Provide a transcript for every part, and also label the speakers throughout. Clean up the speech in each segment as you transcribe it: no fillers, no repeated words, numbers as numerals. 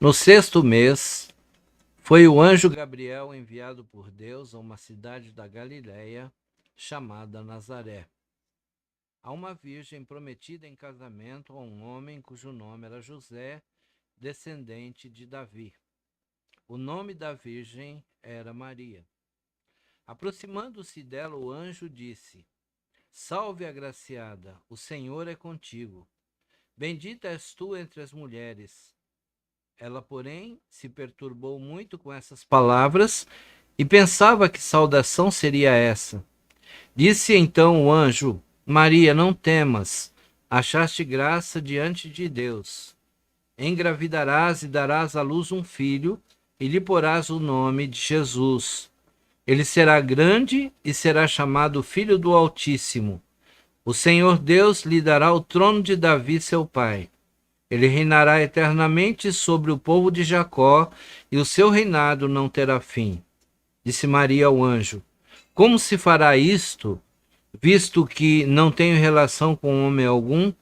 Speaker 1: No sexto mês, foi o anjo Gabriel enviado por Deus a uma cidade da Galiléia, chamada Nazaré, a uma virgem prometida em casamento a um homem cujo nome era José, descendente de Davi. O nome da virgem era Maria. Aproximando-se dela, o anjo disse: Salve, agraciada, o Senhor é contigo. Bendita és tu entre as mulheres. Ela, porém, se perturbou muito com essas palavras e pensava que saudação seria essa. Disse então o anjo: Maria, não temas, achaste graça diante de Deus. Engravidarás e darás à luz um filho, e lhe porás o nome de Jesus. Ele será grande e será chamado Filho do Altíssimo. O Senhor Deus lhe dará o trono de Davi, seu pai. Ele reinará eternamente sobre o povo de Jacó, e o seu reinado não terá fim. Disse Maria ao anjo: Como se fará isto, visto que não tenho relação com homem algum?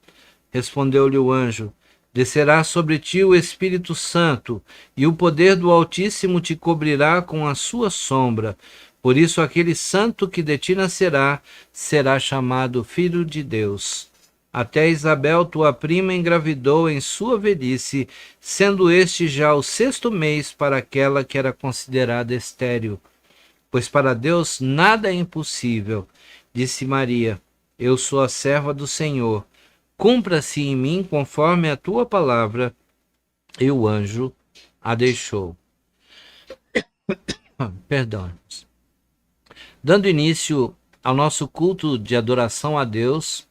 Speaker 1: Respondeu-lhe o anjo: Descerá sobre ti o Espírito Santo, e o poder do Altíssimo te cobrirá com a sua sombra. Por isso aquele santo que de ti nascerá será chamado Filho de Deus. Até Isabel, tua prima, engravidou em sua velhice, sendo este já o sexto mês para aquela que era considerada estéril. Pois para Deus nada é impossível. Disse Maria: Eu sou a serva do Senhor. Cumpra-se em mim conforme a tua palavra. E o anjo a deixou. Perdão. Dando início ao nosso culto de adoração a Deus,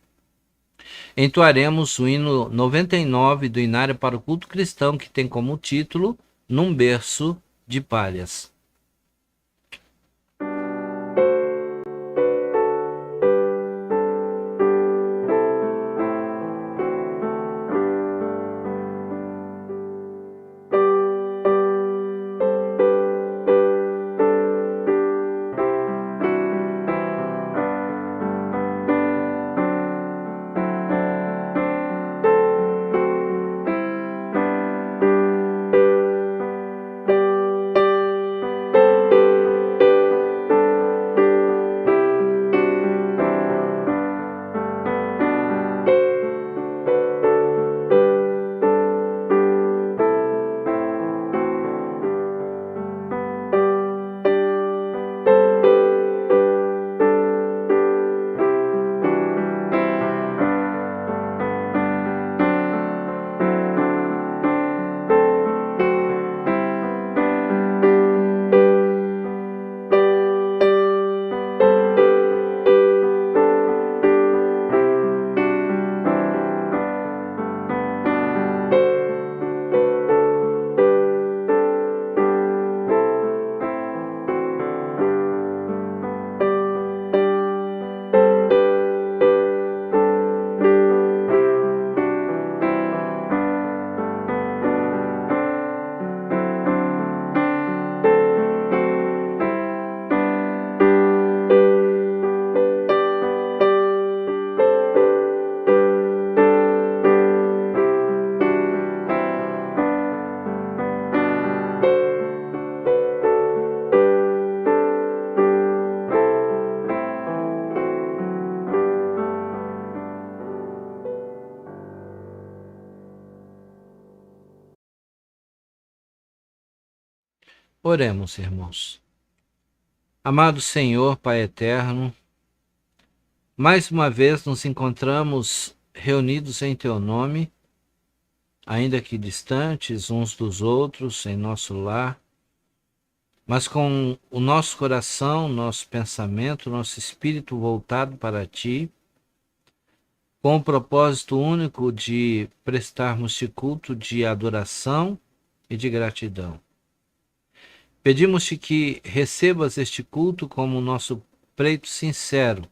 Speaker 1: entoaremos o hino 99 do Inário para o Culto Cristão, que tem como título Num Berço de Palhas. Oremos, irmãos. Amado Senhor, Pai eterno, mais uma vez nos encontramos reunidos em Teu nome, ainda que distantes uns dos outros, em nosso lar, mas com o nosso coração, nosso pensamento, nosso espírito voltado para Ti, com o propósito único de prestarmos-te culto de adoração e de gratidão. Pedimos-te que recebas este culto como nosso preito sincero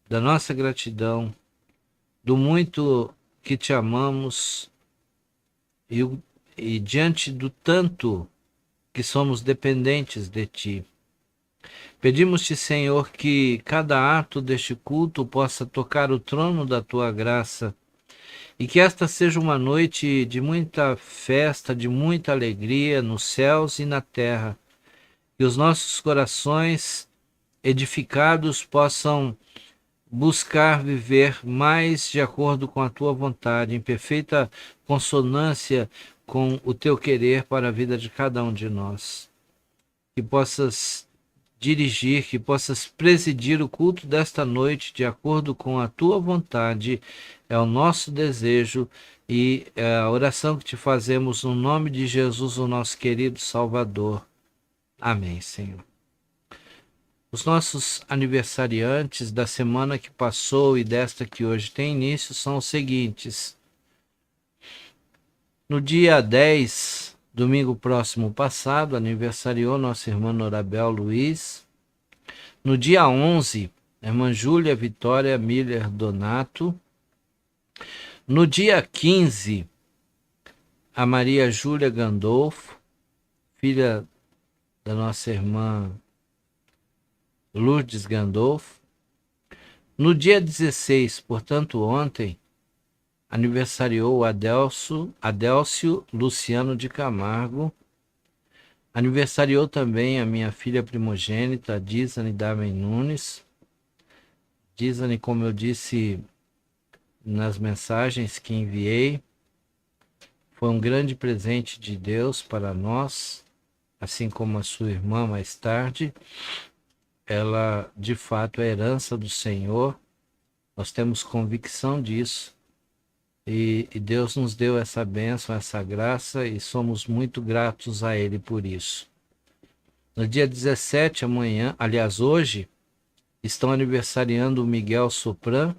Speaker 1: da nossa gratidão, do muito que te amamos e diante do tanto que somos dependentes de ti. Pedimos-te, Senhor, que cada ato deste culto possa tocar o trono da tua graça e que esta seja uma noite de muita festa, de muita alegria nos céus e na terra. Que os nossos corações edificados possam buscar viver mais de acordo com a tua vontade, em perfeita consonância com o teu querer para a vida de cada um de nós. Que possas dirigir, que possas presidir o culto desta noite de acordo com a tua vontade, é o nosso desejo e é a oração que te fazemos no nome de Jesus, o nosso querido Salvador. Amém, Senhor. Os nossos aniversariantes da semana que passou e desta que hoje tem início são os seguintes. No dia 10, domingo próximo passado, aniversariou nossa irmã Norabel Luiz. No dia 11, a irmã Júlia Vitória Miller Donato. No dia 15, a Maria Júlia Gandolfo, filha da nossa irmã Lourdes Gandolfo. No dia 16, portanto ontem, aniversariou Adélcio Luciano de Camargo. Aniversariou também a minha filha primogênita, Dizane Darmen Nunes. Dizane, como eu disse nas mensagens que enviei, foi um grande presente de Deus para nós, assim como a sua irmã mais tarde. Ela, de fato, é herança do Senhor. Nós temos convicção disso. E Deus nos deu essa bênção, essa graça, e somos muito gratos a Ele por isso. No dia 17, amanhã, aliás, hoje, estão aniversariando o Miguel Sopran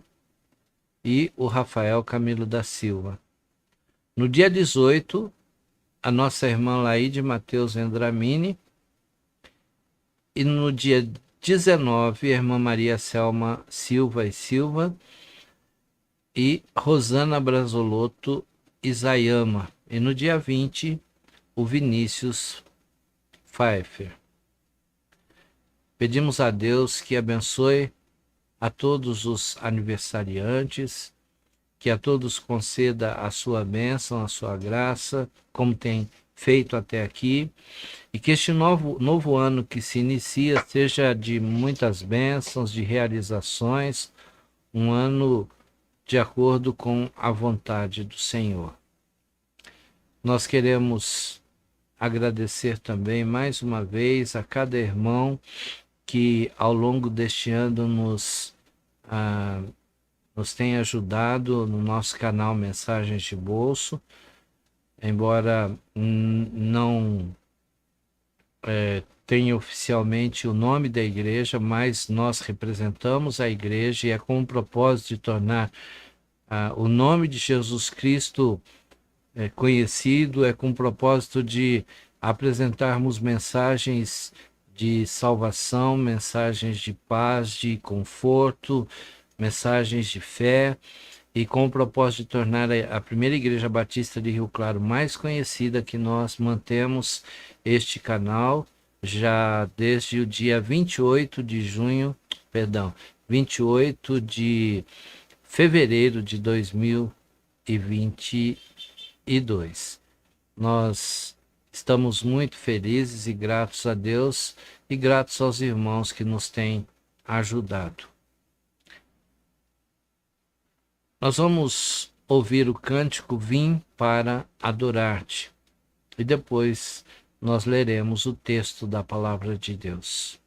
Speaker 1: e o Rafael Camilo da Silva. No dia 18, a nossa irmã Laide Mateus Vendramini. E no dia 19, a irmã Maria Selma Silva e Silva e Rosana Brasolotto Isayama. E no dia 20, o Vinícius Pfeiffer. Pedimos a Deus que abençoe a todos os aniversariantes, que a todos conceda a sua bênção, a sua graça, como tem feito até aqui, e que este novo ano que se inicia seja de muitas bênçãos, de realizações, um ano de acordo com a vontade do Senhor. Nós queremos agradecer também mais uma vez a cada irmão que ao longo deste ano nos tem ajudado no nosso canal Mensagens de Bolso. Embora não tenha oficialmente o nome da igreja, mas nós representamos a igreja e é com o propósito de tornar o nome de Jesus Cristo conhecido, é com o propósito de apresentarmos mensagens de salvação, mensagens de paz, de conforto, mensagens de fé, e com o propósito de tornar a primeira igreja batista de Rio Claro mais conhecida, que nós mantemos este canal já desde o dia 28 de fevereiro de 2022. Nós estamos muito felizes e gratos a Deus e gratos aos irmãos que nos têm ajudado. Nós vamos ouvir o cântico Vim para Adorar-te. e depois nós leremos o texto da palavra de Deus.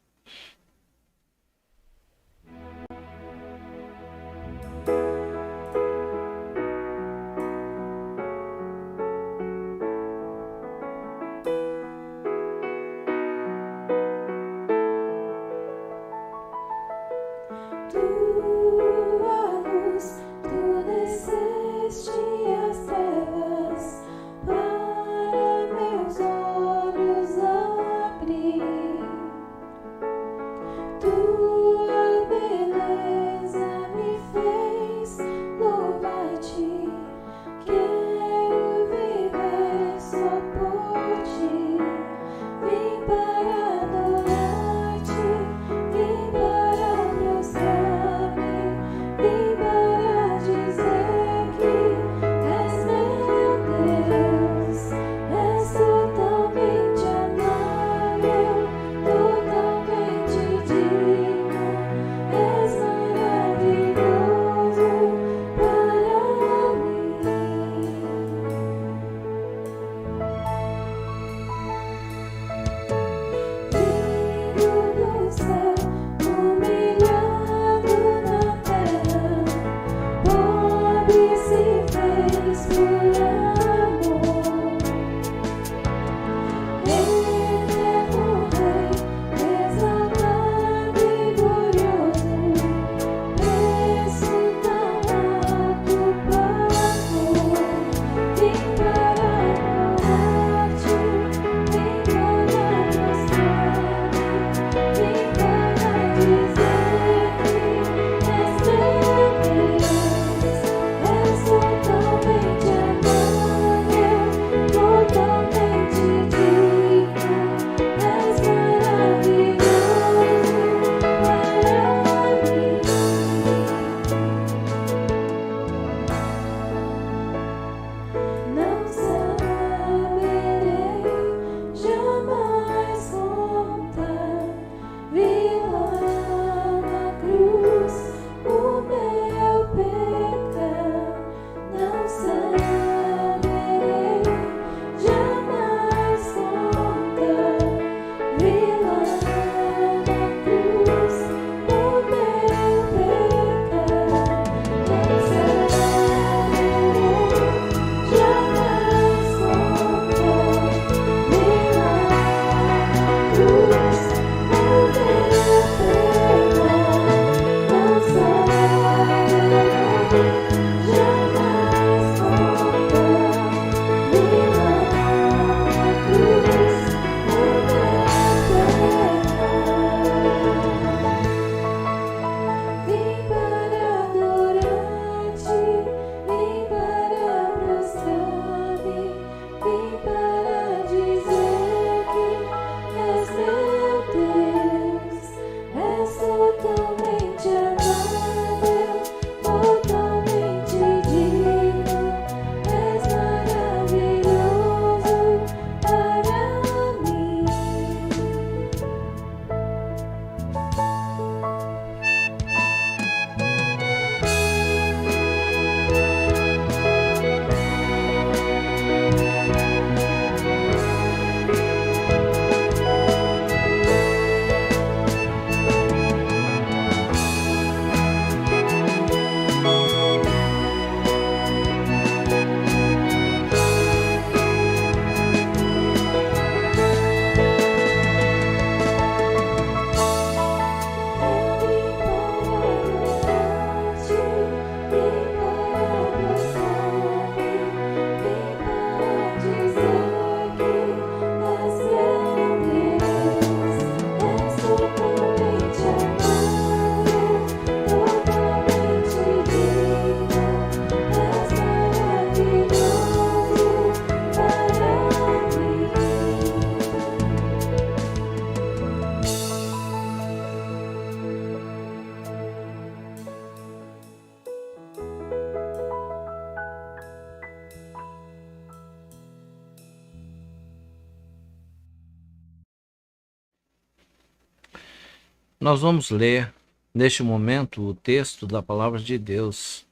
Speaker 1: Nós vamos ler, neste momento, o texto da Palavra de Deus,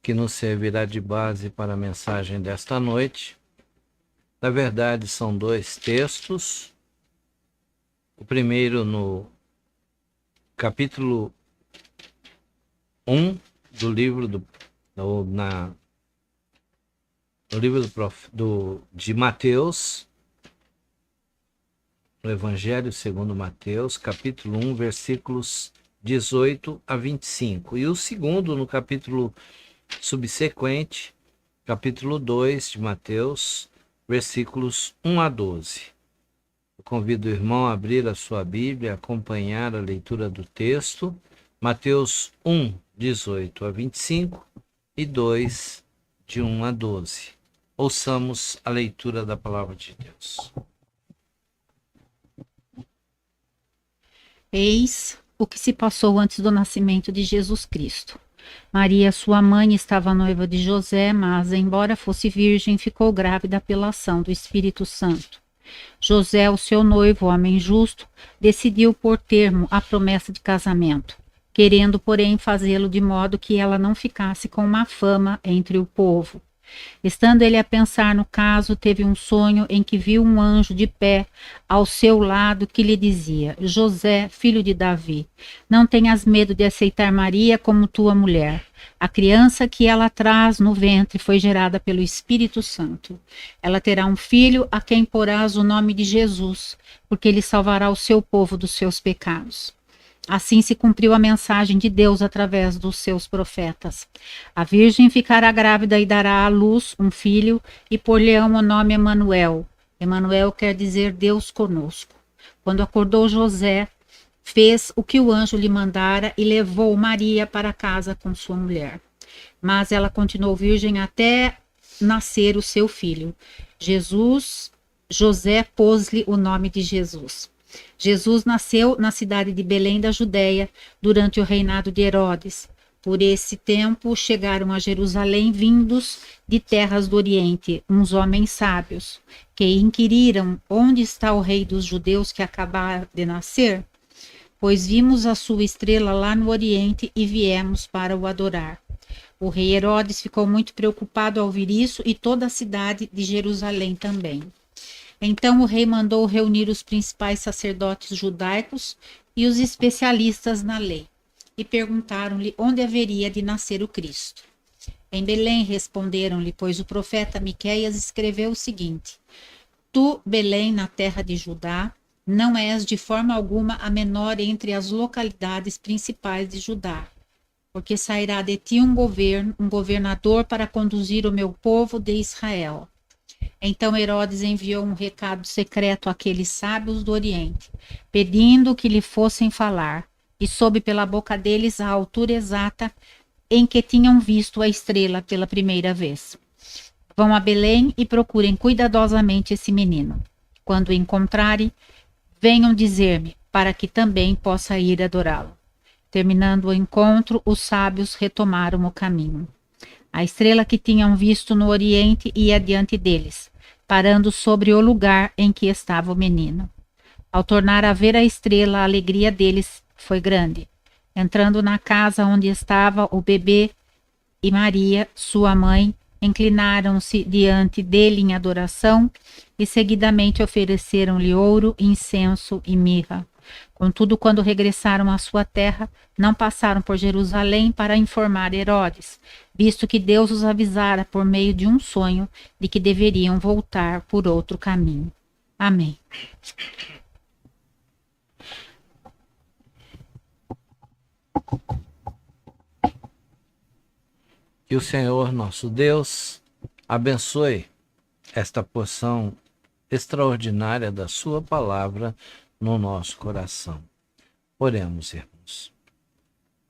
Speaker 1: que nos servirá de base para a mensagem desta noite, Na verdade, são dois textos. O primeiro no capítulo 1 do livro de Mateus, no Evangelho segundo Mateus, capítulo 1, versículos 18 a 25. E o segundo no capítulo subsequente, capítulo 2 de Mateus, versículos 1 a 12. Eu convido o irmão a abrir a sua Bíblia, acompanhar a leitura do texto, Mateus 1, 18 a 25 e 2, de 1 a 12. Ouçamos a leitura da palavra de Deus.
Speaker 2: Eis o que se passou antes do nascimento de Jesus Cristo. Maria, sua mãe, estava noiva de José, mas, embora fosse virgem, ficou grávida pela ação do Espírito Santo. José, o seu noivo, homem justo, decidiu pôr termo à promessa de casamento, querendo, porém, fazê-lo de modo que ela não ficasse com má fama entre o povo. Estando ele a pensar no caso, teve um sonho em que viu um anjo de pé ao seu lado que lhe dizia: José, filho de Davi, não tenhas medo de aceitar Maria como tua mulher. A criança que ela traz no ventre foi gerada pelo Espírito Santo. Ela terá um filho a quem porás o nome de Jesus, porque ele salvará o seu povo dos seus pecados. Assim se cumpriu a mensagem de Deus através dos seus profetas. A virgem ficará grávida e dará à luz um filho e por-lhe-ão o nome Emanuel. Emanuel quer dizer Deus conosco. Quando acordou José, fez o que o anjo lhe mandara e levou Maria para casa com sua mulher. Mas ela continuou virgem até nascer o seu filho. José pôs-lhe o nome de Jesus. Jesus nasceu na cidade de Belém da Judéia durante o reinado de Herodes. Por esse tempo chegaram a Jerusalém vindos de terras do Oriente uns homens sábios, que inquiriram: onde está o rei dos judeus que acabara de nascer? Pois vimos a sua estrela lá no Oriente e viemos para o adorar. O rei Herodes ficou muito preocupado ao ouvir isso e toda a cidade de Jerusalém também. Então o rei mandou reunir os principais sacerdotes judaicos e os especialistas na lei, e perguntaram-lhe onde haveria de nascer o Cristo. Em Belém, responderam-lhe, pois o profeta Miqueias escreveu o seguinte: Tu, Belém, na terra de Judá, não és de forma alguma a menor entre as localidades principais de Judá, porque sairá de ti um governador para conduzir o meu povo de Israel. Então Herodes enviou um recado secreto àqueles sábios do Oriente, pedindo que lhe fossem falar, e soube pela boca deles a altura exata em que tinham visto a estrela pela primeira vez. Vão a Belém e procurem cuidadosamente esse menino. Quando o encontrarem, venham dizer-me, para que também possa ir adorá-lo. Terminando o encontro, os sábios retomaram o caminho. A estrela que tinham visto no Oriente ia diante deles, parando sobre o lugar em que estava o menino. Ao tornar a ver a estrela, a alegria deles foi grande. Entrando na casa onde estava o bebê e Maria, sua mãe, inclinaram-se diante dele em adoração e seguidamente ofereceram-lhe ouro, incenso e mirra. Contudo, quando regressaram à sua terra, não passaram por Jerusalém para informar Herodes, visto que Deus os avisara por meio de um sonho de que deveriam voltar por outro caminho. Amém.
Speaker 1: Que o Senhor nosso Deus abençoe esta porção extraordinária da sua palavra no nosso coração. Oremos, irmãos.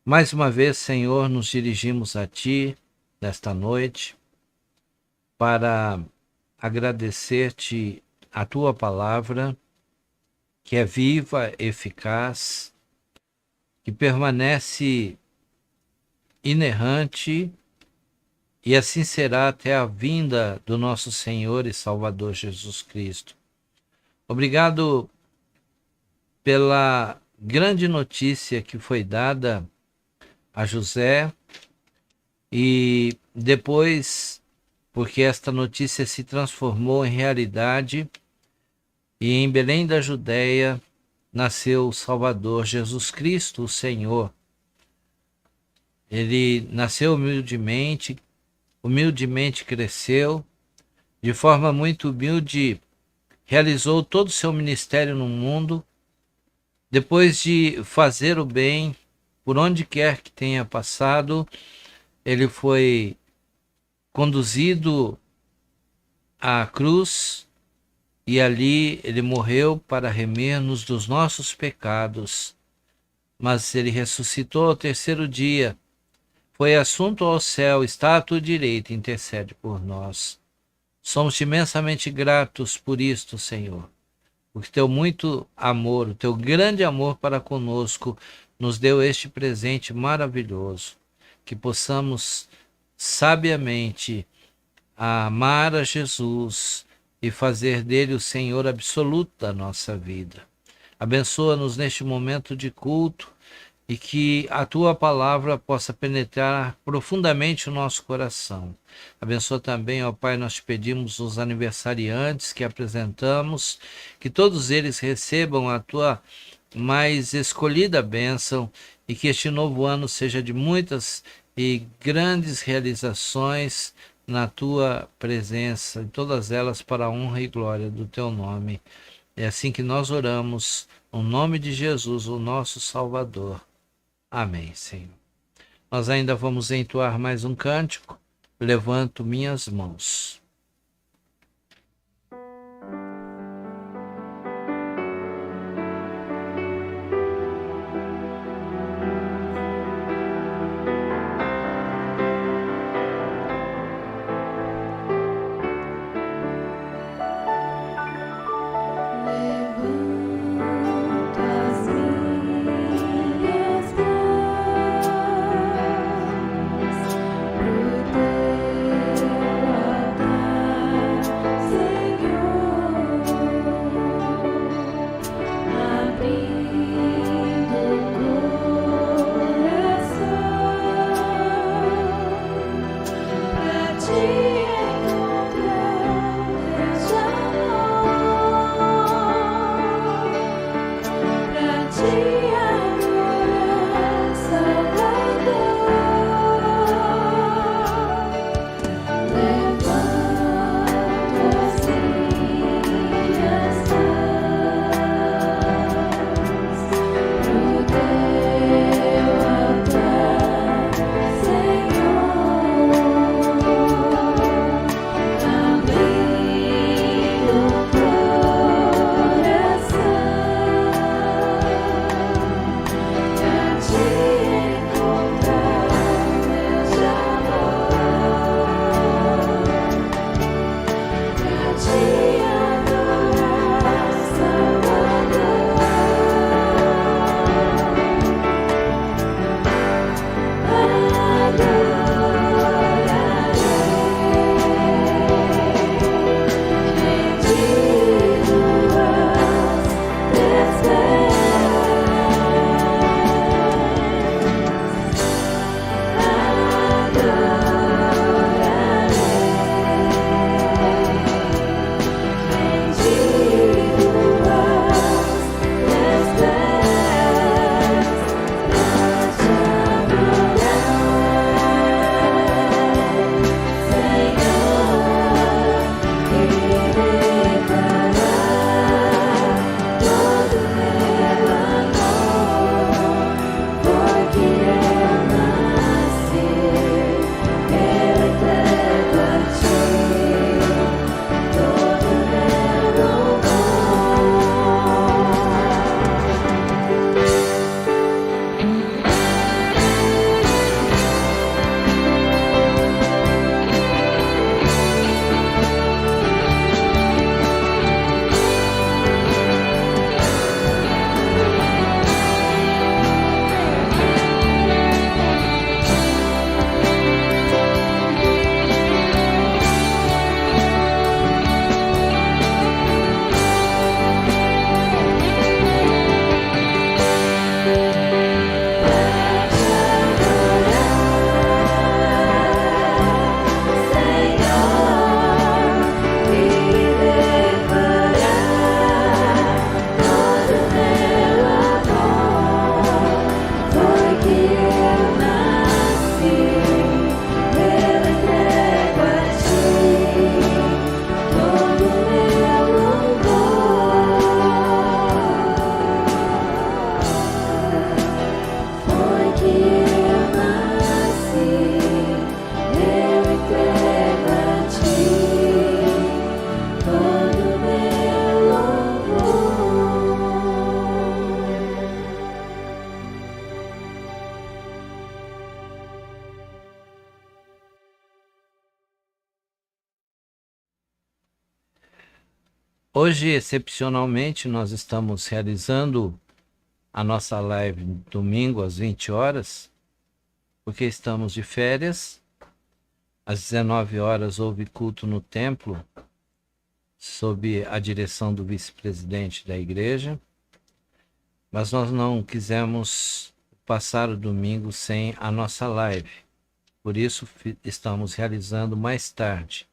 Speaker 1: Mais uma vez, Senhor, nos dirigimos a Ti nesta noite para agradecer-te a Tua palavra, que é viva, eficaz, que permanece inerrante, e assim será até a vinda do nosso Senhor e Salvador Jesus Cristo. Obrigado pela grande notícia que foi dada a José e depois porque esta notícia se transformou em realidade e em Belém da Judéia nasceu o Salvador, Jesus Cristo, o Senhor. Ele nasceu humildemente cresceu, de forma muito humilde, realizou todo o seu ministério no mundo. Depois de fazer o bem, por onde quer que tenha passado, ele foi conduzido à cruz e ali ele morreu para remir-nos dos nossos pecados. Mas ele ressuscitou ao terceiro dia, foi assunto ao céu, está à tua direita, intercede por nós. Somos imensamente gratos por isto, Senhor, porque teu muito amor, o teu grande amor para conosco, nos deu este presente maravilhoso, que possamos sabiamente amar a Jesus e fazer dele o Senhor absoluto da nossa vida. Abençoa-nos neste momento de culto e que a tua palavra possa penetrar profundamente o nosso coração. Abençoa também, ó Pai, nós te pedimos os aniversariantes que apresentamos, que todos eles recebam a tua mais escolhida bênção e que este novo ano seja de muitas e grandes realizações na tua presença, e todas elas para a honra e glória do teu nome. É assim que nós oramos, no nome de Jesus, o nosso Salvador. Amém, Senhor. Nós ainda vamos entoar mais um cântico. Levanto minhas mãos.
Speaker 3: Pro teu altar.
Speaker 1: Hoje, excepcionalmente, nós estamos realizando a nossa live domingo às 20 horas, porque estamos de férias. Às 19 horas houve culto no templo, sob a direção do vice-presidente da igreja, mas nós não quisemos passar o domingo sem a nossa live. Por isso, estamos realizando mais tarde.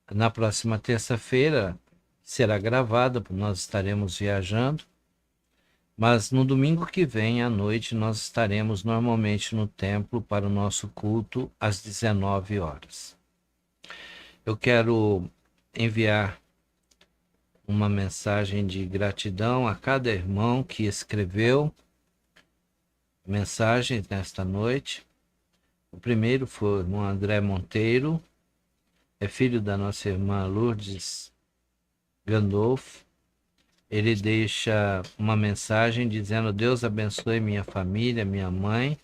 Speaker 1: Na próxima terça-feira será gravada, porque nós estaremos viajando, mas no domingo que vem à noite nós estaremos normalmente no templo para o nosso culto às 19 horas. Eu quero enviar uma mensagem de gratidão a cada irmão que escreveu mensagens nesta noite. O primeiro foi o irmão André Monteiro, é filho da nossa irmã Lourdes Gandolfo. Ele deixa uma mensagem dizendo: Deus abençoe minha família, minha mãe,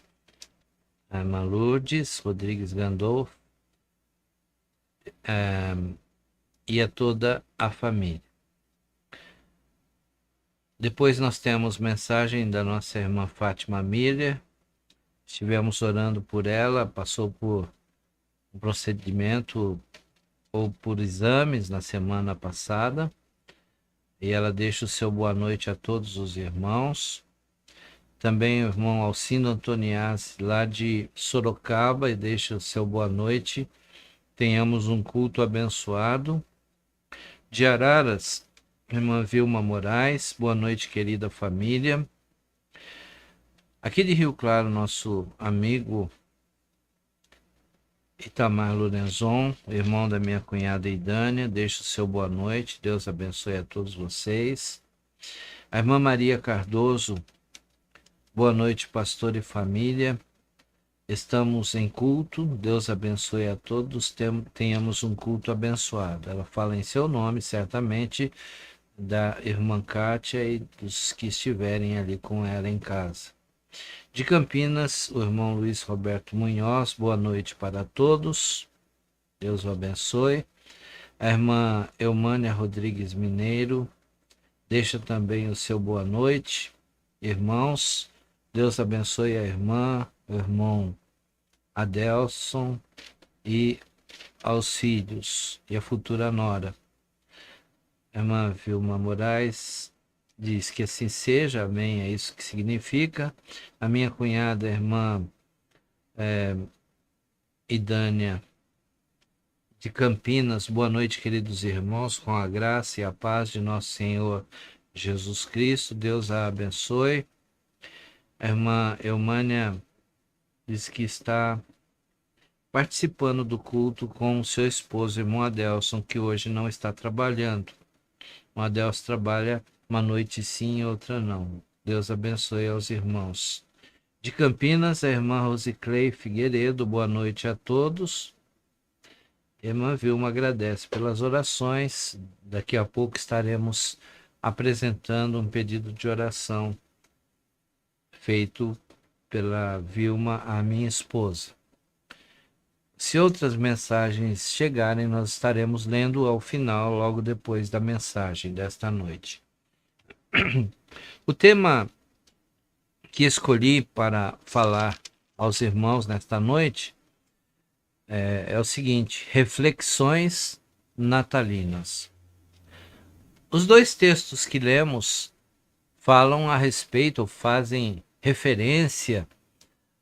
Speaker 1: a irmã Lourdes Rodrigues Gandolfo, e a toda a família. Depois nós temos mensagem da nossa irmã Fátima Miller. Estivemos orando por ela, passou por um procedimento ou por exames na semana passada. E ela deixa o seu boa noite a todos os irmãos. Também o irmão Alcindo Antoniazzi, lá de Sorocaba, e deixa o seu boa noite. Tenhamos um culto abençoado. De Araras, irmã Vilma Moraes, boa noite, querida família. Aqui de Rio Claro, nosso amigo Itamar Lorenzon, irmão da minha cunhada Idânia, deixa o seu boa noite, Deus abençoe a todos vocês. A irmã Maria Cardoso, boa noite, pastor e família. Estamos em culto, Deus abençoe a todos, tenhamos um culto abençoado. Ela fala em seu nome, certamente, da irmã Kátia e dos que estiverem ali com ela em casa. De Campinas, o irmão Luiz Roberto Munhoz, boa noite para todos, Deus o abençoe. A irmã Eumânia Rodrigues Mineiro, deixa também o seu boa noite. Irmãos, Deus abençoe a irmã, o irmão Adelson e aos filhos e a futura nora. A irmã Vilma Moraes diz que assim seja, amém, é isso que significa. A minha cunhada, a irmã Idânia de Campinas, boa noite, queridos irmãos, com a graça e a paz de nosso Senhor Jesus Cristo, Deus a abençoe. A irmã Eumânia diz que está participando do culto com o seu esposo, irmão Adelson, que hoje não está trabalhando. O Adelson trabalha uma noite sim e outra não. Deus abençoe aos irmãos. De Campinas, a irmã Rosiclei Figueiredo, boa noite a todos. A irmã Vilma agradece pelas orações. Daqui a pouco estaremos apresentando um pedido de oração feito pela Vilma, a minha esposa. Se outras mensagens chegarem, nós estaremos lendo ao final, logo depois da mensagem desta noite. O tema que escolhi para falar aos irmãos nesta noite é o seguinte: reflexões natalinas. Os dois textos que lemos falam a respeito, ou fazem referência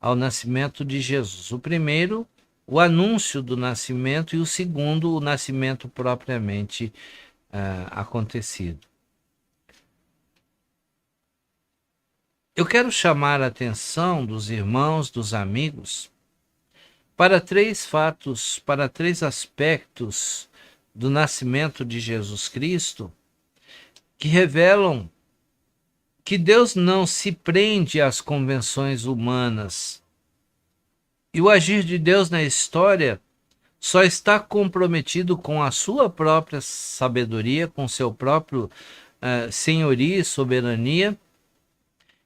Speaker 1: ao nascimento de Jesus. O primeiro, o anúncio do nascimento, e o segundo, o nascimento propriamente acontecido. Eu quero chamar a atenção dos irmãos, dos amigos, para três fatos, para três aspectos do nascimento de Jesus Cristo, que revelam que Deus não se prende às convenções humanas. E o agir de Deus na história só está comprometido com a sua própria sabedoria, com seu próprio senhoria e soberania.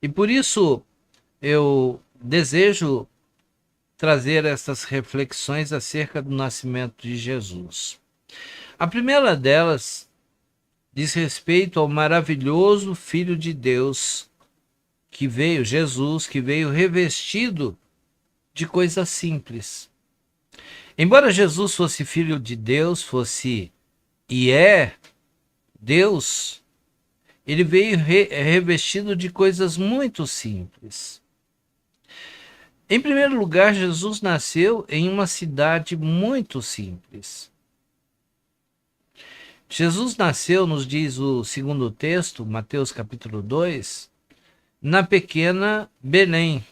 Speaker 1: E por isso eu desejo trazer essas reflexões acerca do nascimento de Jesus. A primeira delas diz respeito ao maravilhoso Filho de Deus que veio, Jesus, que veio revestido de coisas simples. Embora Jesus fosse Filho de Deus, fosse e é Deus, ele veio revestido de coisas muito simples. Em primeiro lugar, Jesus nasceu em uma cidade muito simples. Jesus nasceu, nos diz o segundo texto, Mateus capítulo 2, na pequena Belém.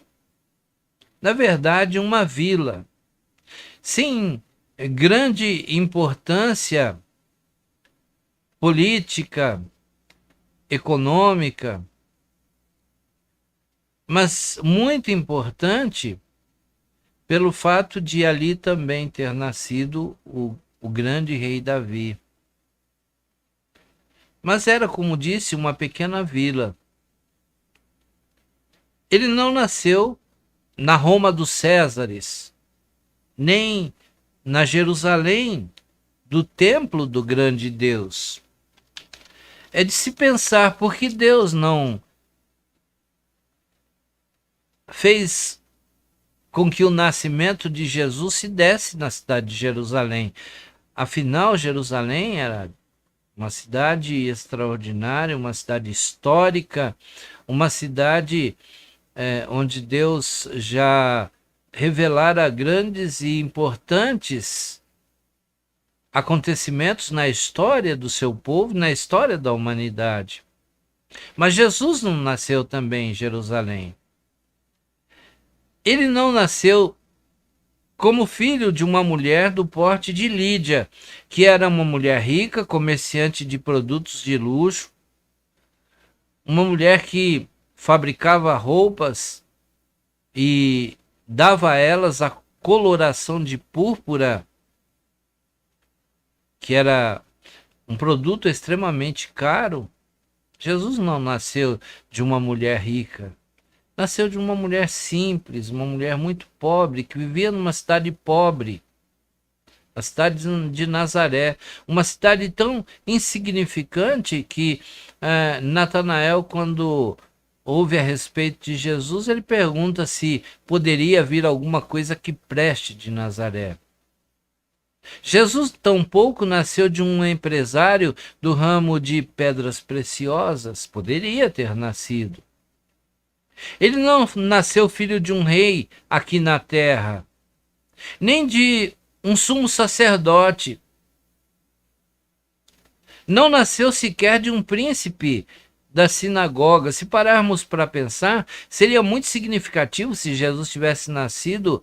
Speaker 1: Na verdade, uma vila, sem grande importância política, econômica, mas muito importante pelo fato de ali também ter nascido o grande rei Davi. Mas era, como disse, uma pequena vila. Ele não nasceu na Roma dos Césares, nem na Jerusalém do templo do grande Deus. É de se pensar por que Deus não fez com que o nascimento de Jesus se desse na cidade de Jerusalém. Afinal, Jerusalém era uma cidade extraordinária, uma cidade histórica, uma cidade onde Deus já revelara grandes e importantes acontecimentos na história do seu povo, na história da humanidade. Mas Jesus não nasceu também em Jerusalém. Ele não nasceu como filho de uma mulher do porte de Lídia, que era uma mulher rica, comerciante de produtos de luxo, uma mulher que fabricava roupas e dava a elas a coloração de púrpura, que era um produto extremamente caro. Jesus não nasceu de uma mulher rica. Nasceu de uma mulher simples, uma mulher muito pobre, que vivia numa cidade pobre, a cidade de Nazaré, uma cidade tão insignificante que Natanael, quando ouve a respeito de Jesus, ele pergunta se poderia vir alguma coisa que preste de Nazaré. Jesus tampouco nasceu de um empresário do ramo de pedras preciosas, poderia ter nascido. Ele não nasceu filho de um rei aqui na terra, nem de um sumo sacerdote. Não nasceu sequer de um príncipe da sinagoga. Se pararmos para pensar, seria muito significativo se Jesus tivesse nascido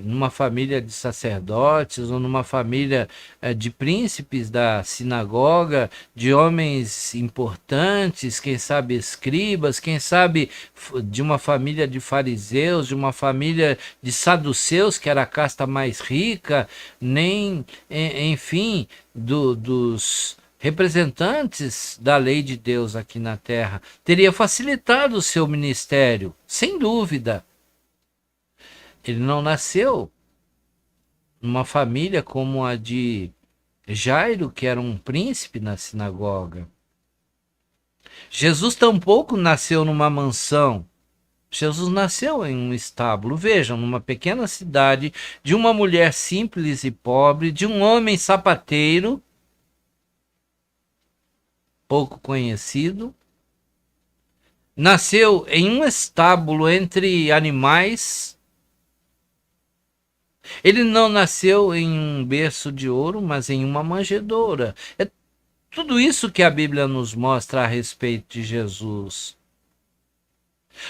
Speaker 1: numa família de sacerdotes ou numa família de príncipes da sinagoga, de homens importantes, quem sabe escribas, quem sabe de uma família de fariseus, de uma família de saduceus, que era a casta mais rica, nem, enfim, dos representantes da lei de Deus aqui na terra. Teria facilitado o seu ministério, sem dúvida. Ele não nasceu numa família como a de Jairo, que era um príncipe na sinagoga. Jesus tampouco nasceu numa mansão. Jesus nasceu em um estábulo. Vejam, numa pequena cidade, de uma mulher simples e pobre, de um homem sapateiro, pouco conhecido, nasceu em um estábulo entre animais. Ele não nasceu em um berço de ouro, mas em uma manjedoura. É tudo isso que a Bíblia nos mostra a respeito de Jesus.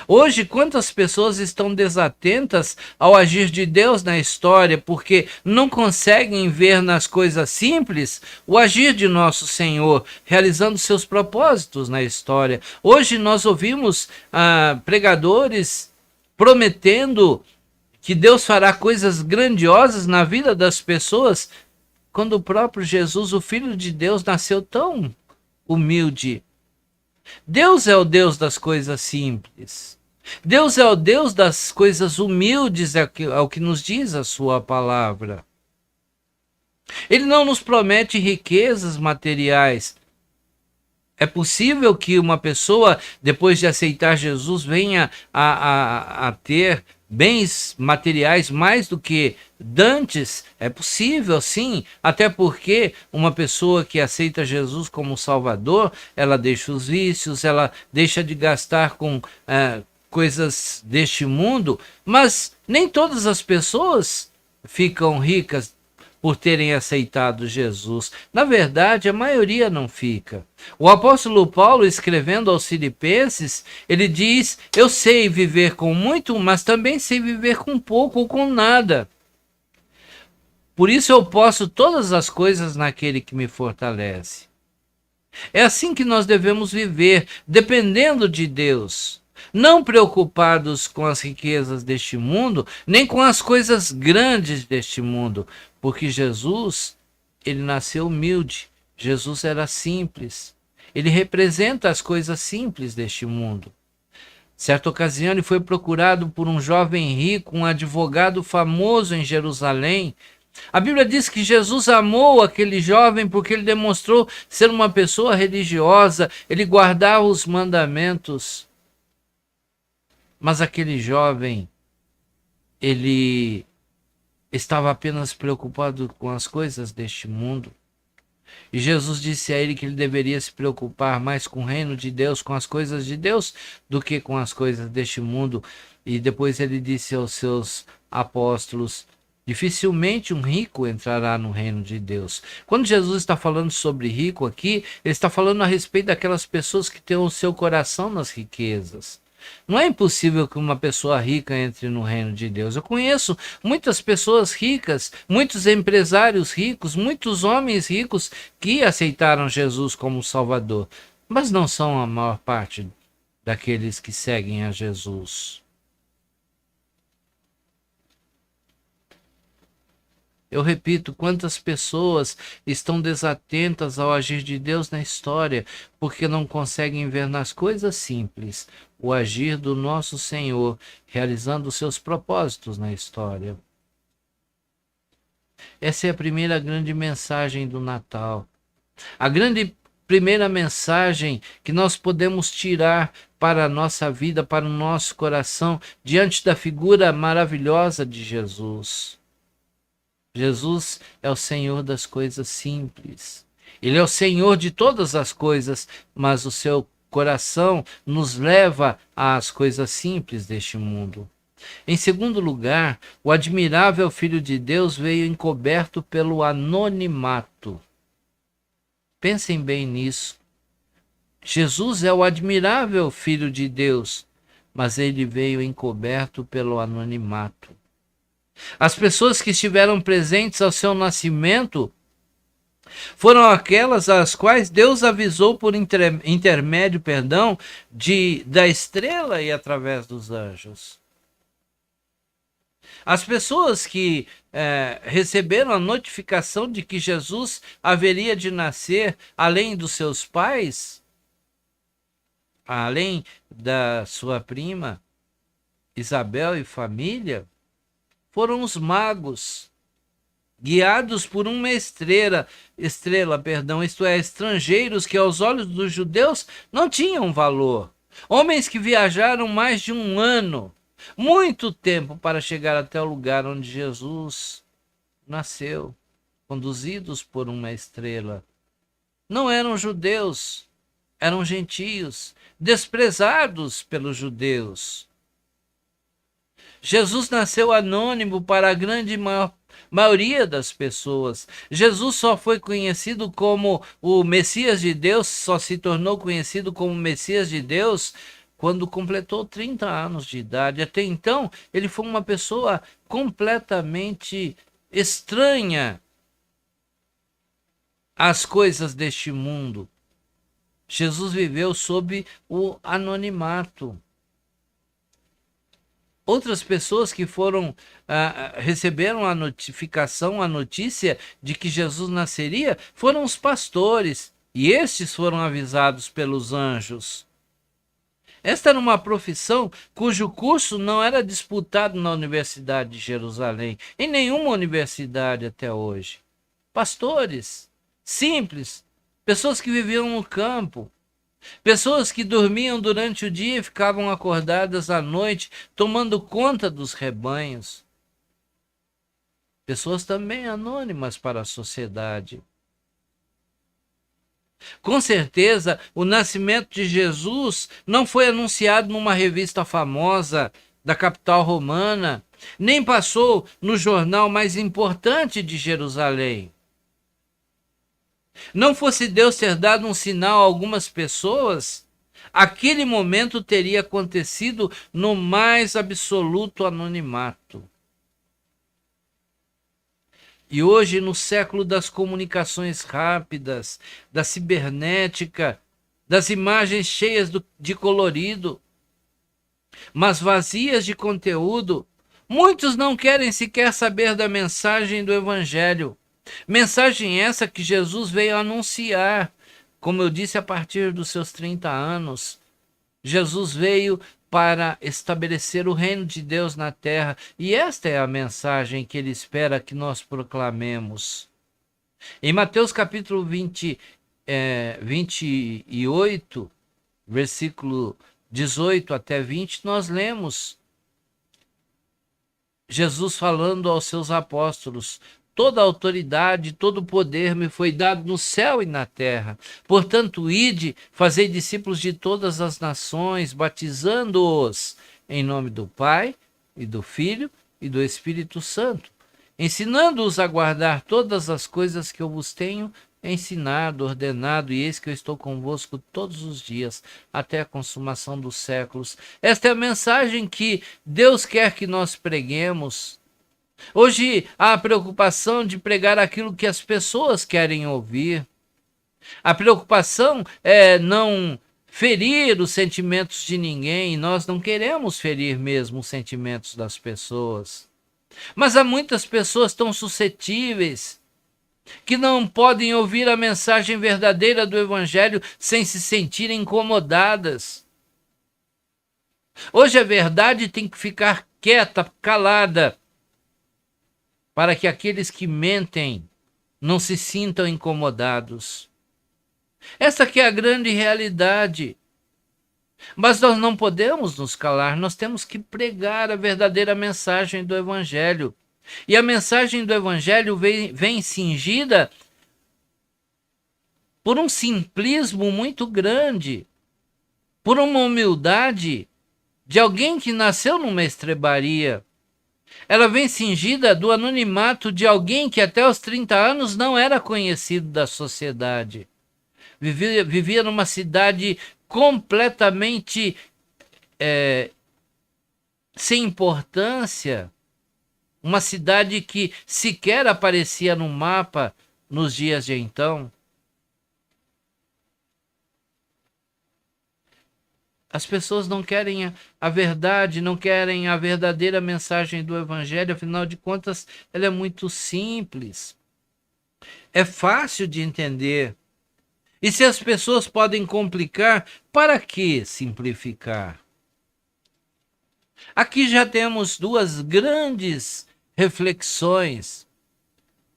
Speaker 1: Hoje, quantas pessoas estão desatentas ao agir de Deus na história porque não conseguem ver nas coisas simples o agir de nosso Senhor, realizando seus propósitos na história. Hoje nós ouvimos pregadores prometendo que Deus fará coisas grandiosas na vida das pessoas, quando o próprio Jesus, o Filho de Deus, nasceu tão humilde. Deus é o Deus das coisas simples. Deus é o Deus das coisas humildes, é o que nos diz a sua palavra. Ele não nos promete riquezas materiais, É possível que uma pessoa, depois de aceitar Jesus, venha a ter bens materiais mais do que dantes? É possível, sim, até porque uma pessoa que aceita Jesus como Salvador, ela deixa os vícios, ela deixa de gastar com coisas deste mundo, mas nem todas as pessoas ficam ricas por terem aceitado Jesus. Na verdade, a maioria não fica. O apóstolo Paulo, escrevendo aos Filipenses, ele diz: eu sei viver com muito, mas também sei viver com pouco ou com nada. Por isso eu posso todas as coisas naquele que me fortalece. É assim que nós devemos viver, dependendo de Deus. Não preocupados com as riquezas deste mundo, nem com as coisas grandes deste mundo, porque Jesus, ele nasceu humilde, Jesus era simples, ele representa as coisas simples deste mundo. Certa ocasião ele foi procurado por um jovem rico, um advogado famoso em Jerusalém. A Bíblia diz que Jesus amou aquele jovem porque ele demonstrou ser uma pessoa religiosa, ele guardava os mandamentos. Mas aquele jovem, ele estava apenas preocupado com as coisas deste mundo. E Jesus disse a ele que ele deveria se preocupar mais com o reino de Deus, com as coisas de Deus, do que com as coisas deste mundo. E depois ele disse aos seus apóstolos: dificilmente um rico entrará no reino de Deus. Quando Jesus está falando sobre rico aqui, ele está falando a respeito daquelas pessoas que têm o seu coração nas riquezas. Não é impossível que uma pessoa rica entre no reino de Deus. Eu conheço muitas pessoas ricas, muitos empresários ricos, muitos homens ricos que aceitaram Jesus como Salvador, mas não são a maior parte daqueles que seguem a Jesus. Eu repito, quantas pessoas estão desatentas ao agir de Deus na história, porque não conseguem ver nas coisas simples o agir do nosso Senhor, realizando os seus propósitos na história. Essa é a primeira grande mensagem do Natal. A grande primeira mensagem que nós podemos tirar para a nossa vida, para o nosso coração, diante da figura maravilhosa de Jesus. Jesus é o Senhor das coisas simples. Ele é o Senhor de todas as coisas, mas o seu coração nos leva às coisas simples deste mundo. Em segundo lugar, o admirável Filho de Deus veio encoberto pelo anonimato. Pensem bem nisso. Jesus é o admirável Filho de Deus, mas ele veio encoberto pelo anonimato. As pessoas que estiveram presentes ao seu nascimento foram aquelas às quais Deus avisou por intermédio, da estrela e através dos anjos. As pessoas que receberam a notificação de que Jesus haveria de nascer, além dos seus pais, além da sua prima Isabel e família, foram os magos, guiados por uma estrela, isto é, estrangeiros que aos olhos dos judeus não tinham valor. Homens que viajaram mais de um ano, muito tempo, para chegar até o lugar onde Jesus nasceu, conduzidos por uma estrela. Não eram judeus, eram gentios, desprezados pelos judeus. Jesus nasceu anônimo para a grande maioria das pessoas. Jesus só foi conhecido como o Messias de Deus, só se tornou conhecido como Messias de Deus quando completou 30 anos de idade. Até então, ele foi uma pessoa completamente estranha às coisas deste mundo. Jesus viveu sob o anonimato. Outras pessoas que receberam a notificação, a notícia de que Jesus nasceria, foram os pastores, e estes foram avisados pelos anjos. Esta era uma profissão cujo curso não era disputado na Universidade de Jerusalém, em nenhuma universidade até hoje. Pastores, simples, pessoas que viviam no campo, Pessoas que dormiam durante o dia e ficavam acordadas à noite, tomando conta dos rebanhos. Pessoas também anônimas para a sociedade. Com certeza, o nascimento de Jesus não foi anunciado numa revista famosa da capital romana, nem passou no jornal mais importante de Jerusalém. Não fosse Deus ter dado um sinal a algumas pessoas, aquele momento teria acontecido no mais absoluto anonimato. E hoje, no século das comunicações rápidas, da cibernética, das imagens cheias de colorido, mas vazias de conteúdo, muitos não querem sequer saber da mensagem do Evangelho. Mensagem essa que Jesus veio anunciar, como eu disse, a partir dos seus 30 anos. Jesus veio para estabelecer o reino de Deus na terra, e esta é a mensagem que ele espera que nós proclamemos. Em Mateus capítulo 28, versículo 18 até 20, nós lemos Jesus falando aos seus apóstolos: toda a autoridade, todo o poder me foi dado no céu e na terra. Portanto, ide, fazei discípulos de todas as nações, batizando-os em nome do Pai, e do Filho, e do Espírito Santo, ensinando-os a guardar todas as coisas que eu vos tenho ensinado, ordenado, e eis que eu estou convosco todos os dias, até a consumação dos séculos. Esta é a mensagem que Deus quer que nós preguemos. Hoje há a preocupação de pregar aquilo que as pessoas querem ouvir. A preocupação é não ferir os sentimentos de ninguém. Nós não queremos ferir mesmo os sentimentos das pessoas. Mas há muitas pessoas tão suscetíveis que não podem ouvir a mensagem verdadeira do Evangelho sem se sentirem incomodadas. Hoje a verdade tem que ficar quieta, calada, para que aqueles que mentem não se sintam incomodados. Essa que é a grande realidade. Mas nós não podemos nos calar, nós temos que pregar a verdadeira mensagem do Evangelho. E a mensagem do Evangelho vem cingida por um simplismo muito grande, por uma humildade de alguém que nasceu numa estrebaria. Ela vem cingida do anonimato de alguém que até os 30 anos não era conhecido da sociedade. Vivia numa cidade completamente sem importância, uma cidade que sequer aparecia no mapa nos dias de então. As pessoas não querem a verdade, não querem a verdadeira mensagem do Evangelho, afinal de contas, ela é muito simples. É fácil de entender. E se as pessoas podem complicar, para que simplificar? Aqui já temos duas grandes reflexões.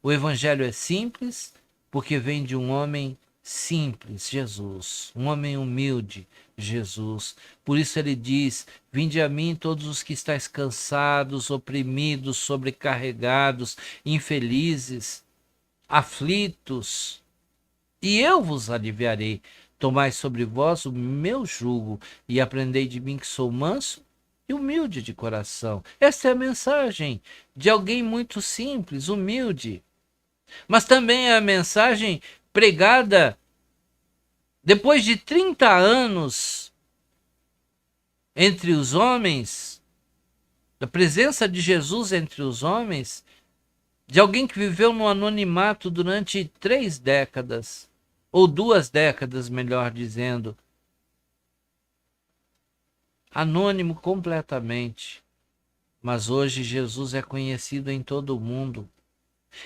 Speaker 1: O Evangelho é simples porque vem de um homem simples, Jesus, um homem humilde, Jesus. Por isso ele diz: vinde a mim todos os que estáis cansados, oprimidos, sobrecarregados, infelizes, aflitos, e eu vos aliviarei. Tomai sobre vós o meu jugo e aprendei de mim, que sou manso e humilde de coração. Esta é a mensagem de alguém muito simples, humilde. Mas também é a mensagem pregada depois de 30 anos entre os homens, da presença de Jesus entre os homens, de alguém que viveu no anonimato durante 3 décadas, ou 2 décadas, melhor dizendo, anônimo completamente. Mas hoje Jesus é conhecido em todo o mundo.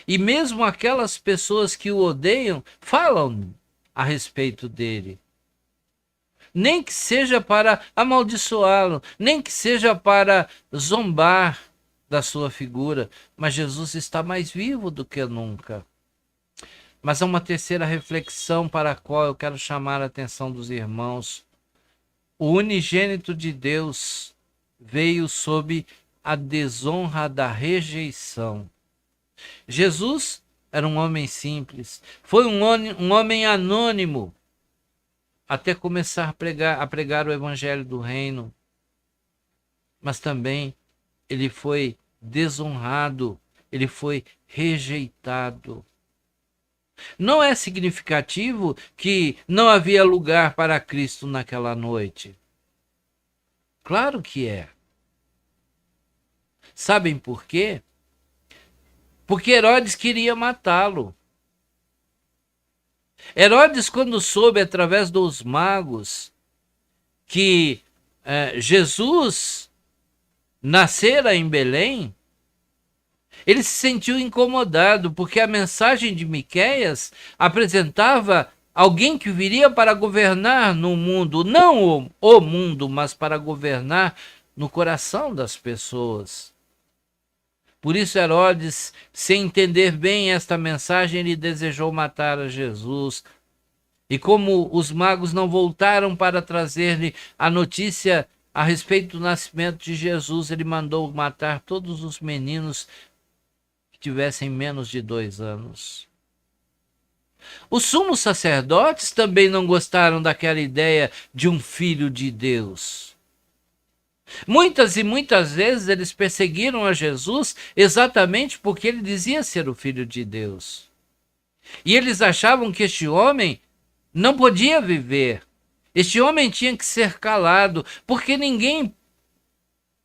Speaker 1: E mesmo aquelas pessoas que o odeiam falam a respeito dele. Nem que seja para amaldiçoá-lo, nem que seja para zombar da sua figura, mas Jesus está mais vivo do que nunca. Mas há uma terceira reflexão para a qual eu quero chamar a atenção dos irmãos. O unigênito de Deus veio sob a desonra da rejeição. Jesus era um homem simples, foi um homem anônimo, até começar a pregar o evangelho do reino. Mas também ele foi desonrado, ele foi rejeitado. Não é significativo que não havia lugar para Cristo naquela noite? Claro que é. Sabem por quê? Porque Herodes queria matá-lo. Herodes, quando soube através dos magos que Jesus nascera em Belém, ele se sentiu incomodado, porque a mensagem de Miqueias apresentava alguém que viria para governar no mundo, não o mundo, mas para governar no coração das pessoas. Por isso Herodes, sem entender bem esta mensagem, ele desejou matar a Jesus. E como os magos não voltaram para trazer-lhe a notícia a respeito do nascimento de Jesus, ele mandou matar todos os meninos que tivessem menos de 2 anos. Os sumos sacerdotes também não gostaram daquela ideia de um filho de Deus. Muitas e muitas vezes eles perseguiram a Jesus exatamente porque ele dizia ser o Filho de Deus. E eles achavam que este homem não podia viver. Este homem tinha que ser calado, porque ninguém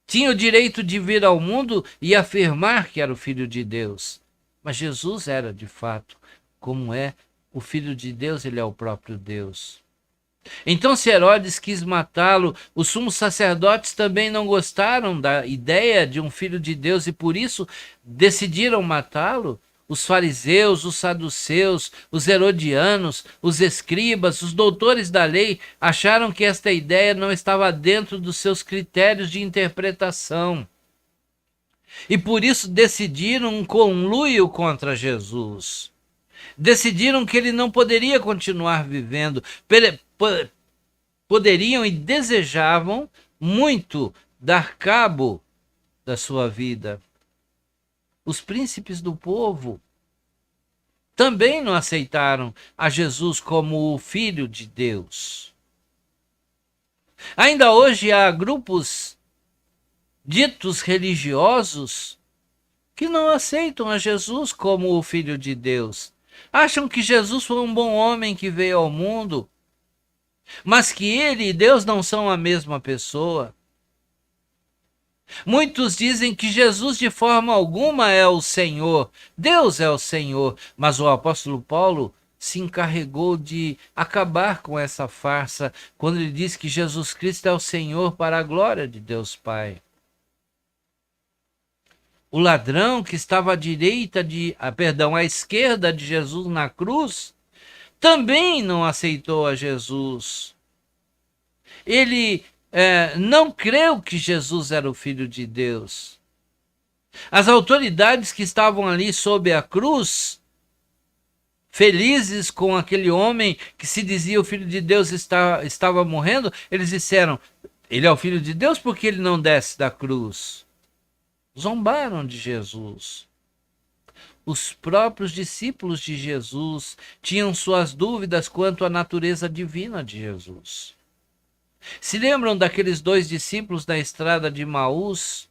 Speaker 1: tinha o direito de vir ao mundo e afirmar que era o Filho de Deus. Mas Jesus era, de fato, como é o Filho de Deus, ele é o próprio Deus. Então, se Herodes quis matá-lo, os sumos sacerdotes também não gostaram da ideia de um filho de Deus e por isso decidiram matá-lo. Os fariseus, os saduceus, os herodianos, os escribas, os doutores da lei acharam que esta ideia não estava dentro dos seus critérios de interpretação. E por isso decidiram um conluio contra Jesus. Decidiram que ele não poderia continuar vivendo. Poderiam e desejavam muito dar cabo da sua vida. Os príncipes do povo também não aceitaram a Jesus como o Filho de Deus. Ainda hoje há grupos ditos religiosos que não aceitam a Jesus como o Filho de Deus. Acham que Jesus foi um bom homem que veio ao mundo, mas que ele e Deus não são a mesma pessoa. Muitos dizem que Jesus de forma alguma é o Senhor, Deus é o Senhor, mas o apóstolo Paulo se encarregou de acabar com essa farsa quando ele diz que Jesus Cristo é o Senhor para a glória de Deus Pai. O ladrão que estava à esquerda de Jesus na cruz, também não aceitou a Jesus. Ele não creu que Jesus era o Filho de Deus. As autoridades que estavam ali sob a cruz, felizes com aquele homem que se dizia o Filho de Deus estava morrendo, eles disseram, ele é o Filho de Deus porque ele não desce da cruz. Zombaram de Jesus. Os próprios discípulos de Jesus tinham suas dúvidas quanto à natureza divina de Jesus. Se lembram daqueles 2 discípulos na estrada de Maús?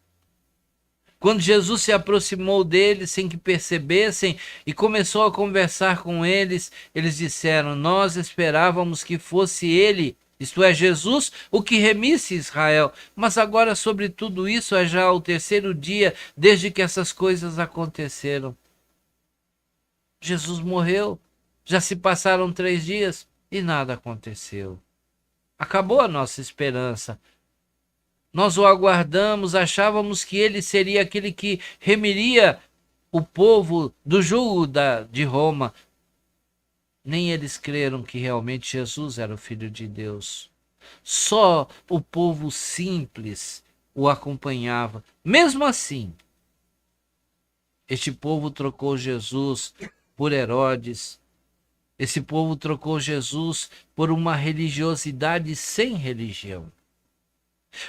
Speaker 1: Quando Jesus se aproximou deles sem que percebessem e começou a conversar com eles, eles disseram, nós esperávamos que fosse ele, isto é, Jesus, o que remisse Israel. Mas agora sobre tudo isso é já o 3º dia desde que essas coisas aconteceram. Jesus morreu, já se passaram 3 dias e nada aconteceu. Acabou a nossa esperança. Nós o aguardamos, achávamos que ele seria aquele que remiria o povo do jugo de Roma. Nem eles creram que realmente Jesus era o Filho de Deus. Só o povo simples o acompanhava. Mesmo assim, este povo trocou Jesus por Herodes, Esse povo trocou Jesus por uma religiosidade sem religião.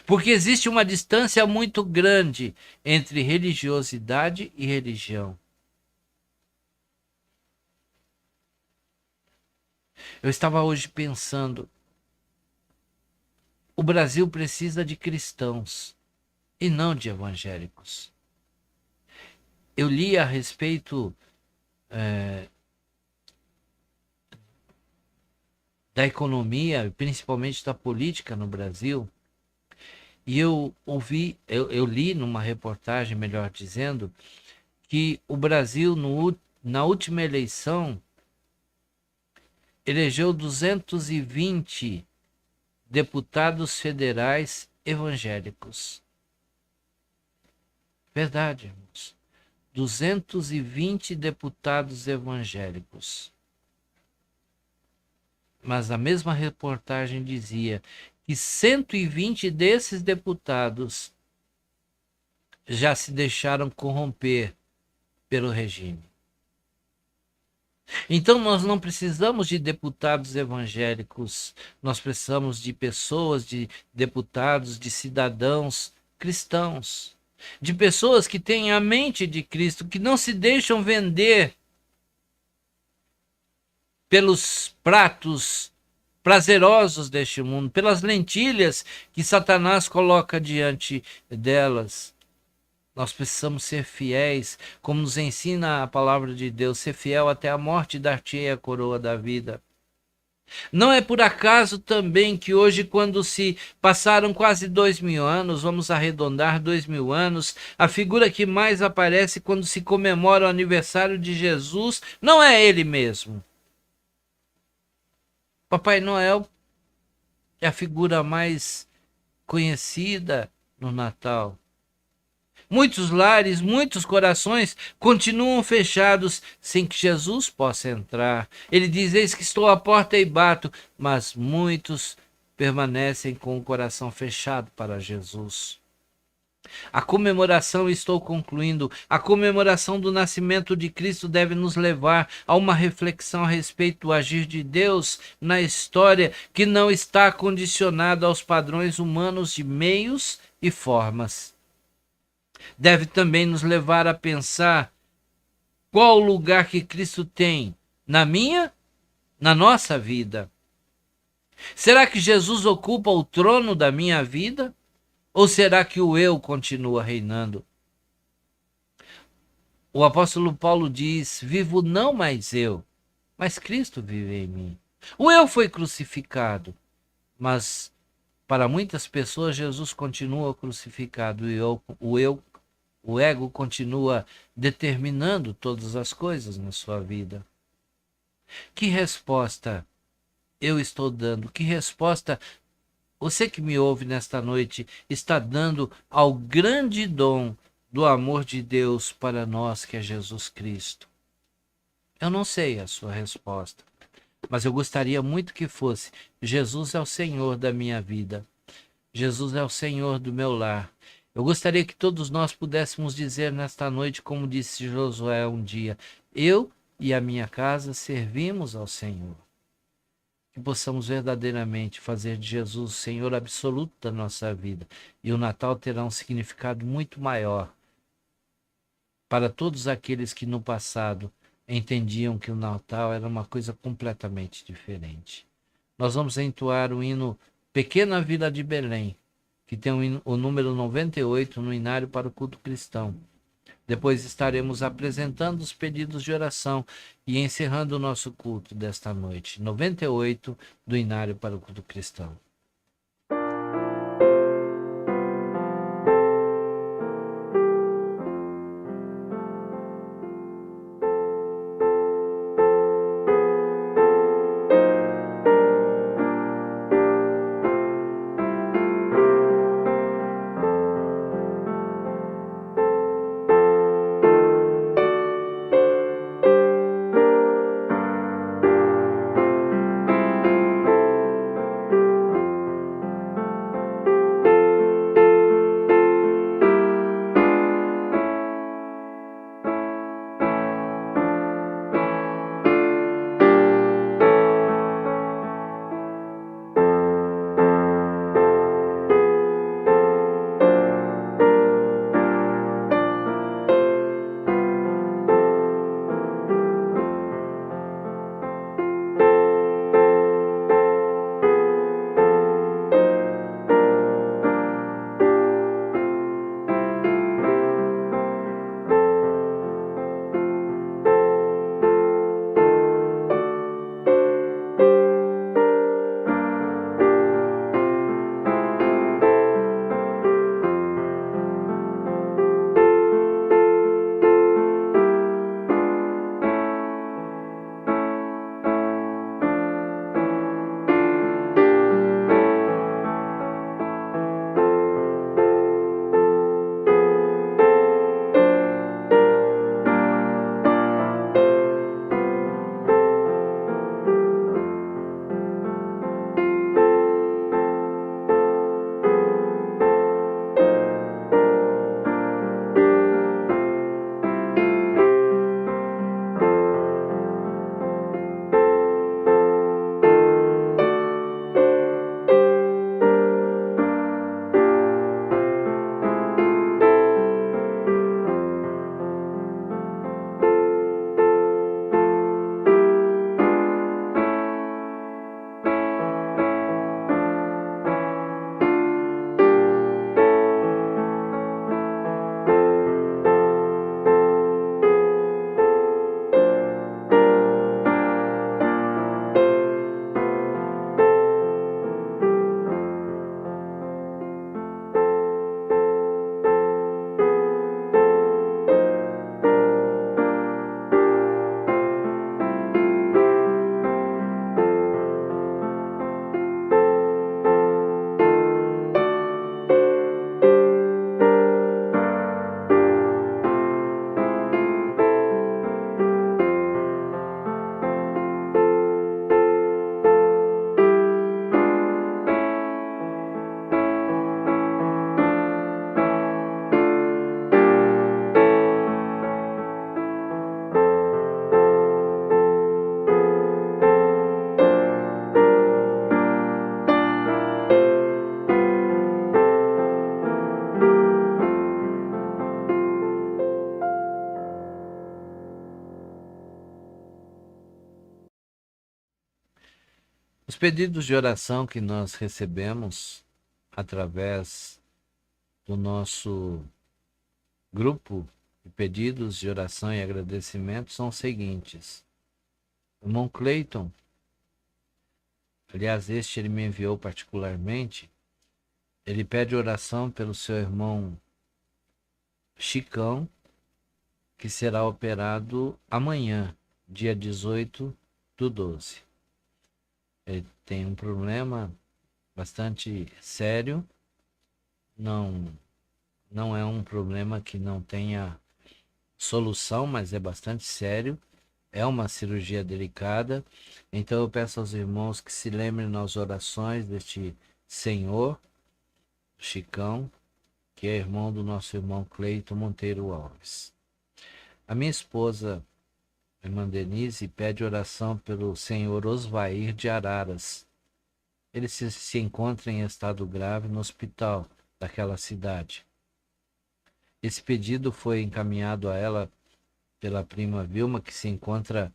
Speaker 1: Porque existe uma distância muito grande entre religiosidade e religião. Eu estava hoje pensando, o Brasil precisa de cristãos e não de evangélicos. Eu li a respeito da economia, principalmente da política no Brasil, e eu li numa reportagem, melhor dizendo, que o Brasil, na última eleição, elegeu 220 deputados federais evangélicos. Verdade, irmãos. 220 deputados evangélicos. Mas a mesma reportagem dizia que 120 desses deputados já se deixaram corromper pelo regime. Então nós não precisamos de deputados evangélicos, nós precisamos de pessoas, de deputados, de cidadãos cristãos, de pessoas que têm a mente de Cristo, que não se deixam vender pelos pratos prazerosos deste mundo, pelas lentilhas que Satanás coloca diante delas. Nós precisamos ser fiéis, como nos ensina a palavra de Deus, ser fiel até a morte e dar-te-ei a coroa da vida. Não é por acaso também que hoje, quando se passaram quase 2000 anos, vamos arredondar 2000 anos, a figura que mais aparece quando se comemora o aniversário de Jesus não é ele mesmo. Papai Noel é a figura mais conhecida no Natal. Muitos lares, muitos corações continuam fechados sem que Jesus possa entrar. Ele diz: eis que estou à porta e bato, mas muitos permanecem com o coração fechado para Jesus. A comemoração, estou concluindo, a comemoração do nascimento de Cristo deve nos levar a uma reflexão a respeito do agir de Deus na história, que não está condicionado aos padrões humanos de meios e formas. Deve também nos levar a pensar qual o lugar que Cristo tem na nossa vida. Será que Jesus ocupa o trono da minha vida? Ou será que o eu continua reinando? O apóstolo Paulo diz: vivo não mais eu, mas Cristo vive em mim. O eu foi crucificado, mas para muitas pessoas Jesus continua crucificado e o ego continua determinando todas as coisas na sua vida. Que resposta eu estou dando? Que resposta você que me ouve nesta noite está dando ao grande dom do amor de Deus para nós, que é Jesus Cristo? Eu não sei a sua resposta, mas eu gostaria muito que fosse: Jesus é o Senhor da minha vida. Jesus é o Senhor do meu lar. Eu gostaria que todos nós pudéssemos dizer nesta noite, como disse Josué um dia: eu e a minha casa servimos ao Senhor. Que possamos verdadeiramente fazer de Jesus o Senhor absoluto da nossa vida. E o Natal terá um significado muito maior para todos aqueles que no passado entendiam que o Natal era uma coisa completamente diferente. Nós vamos entoar o hino Pequena Vila de Belém, que tem o número 98 no Inário para o Culto Cristão. Depois estaremos apresentando os pedidos de oração e encerrando o nosso culto desta noite. 98 do Inário para o Culto Cristão. Os pedidos de oração que nós recebemos através do nosso grupo de pedidos de oração e agradecimento são os seguintes. O irmão Cleiton, aliás, ele me enviou particularmente, ele pede oração pelo seu irmão Chicão, que será operado amanhã, dia 18/12. Ele tem um problema bastante sério, não é um problema que não tenha solução, mas é bastante sério, é uma cirurgia delicada, então eu peço aos irmãos que se lembrem nas orações deste senhor, Chicão, que é irmão do nosso irmão Cleiton Monteiro Alves. A minha esposa, a irmã Denise, pede oração pelo senhor Osvair de Araras. Ele se encontra em estado grave no hospital daquela cidade. Esse pedido foi encaminhado a ela pela prima Vilma, que se encontra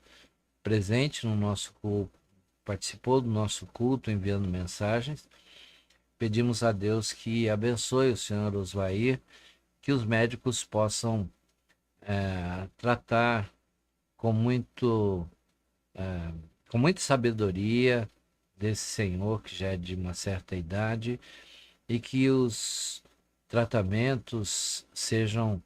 Speaker 1: presente no nosso culto, participou do nosso culto enviando mensagens. Pedimos a Deus que abençoe o senhor Osvair, que os médicos possam tratar com muita sabedoria desse senhor que já é de uma certa idade, e que os tratamentos sejam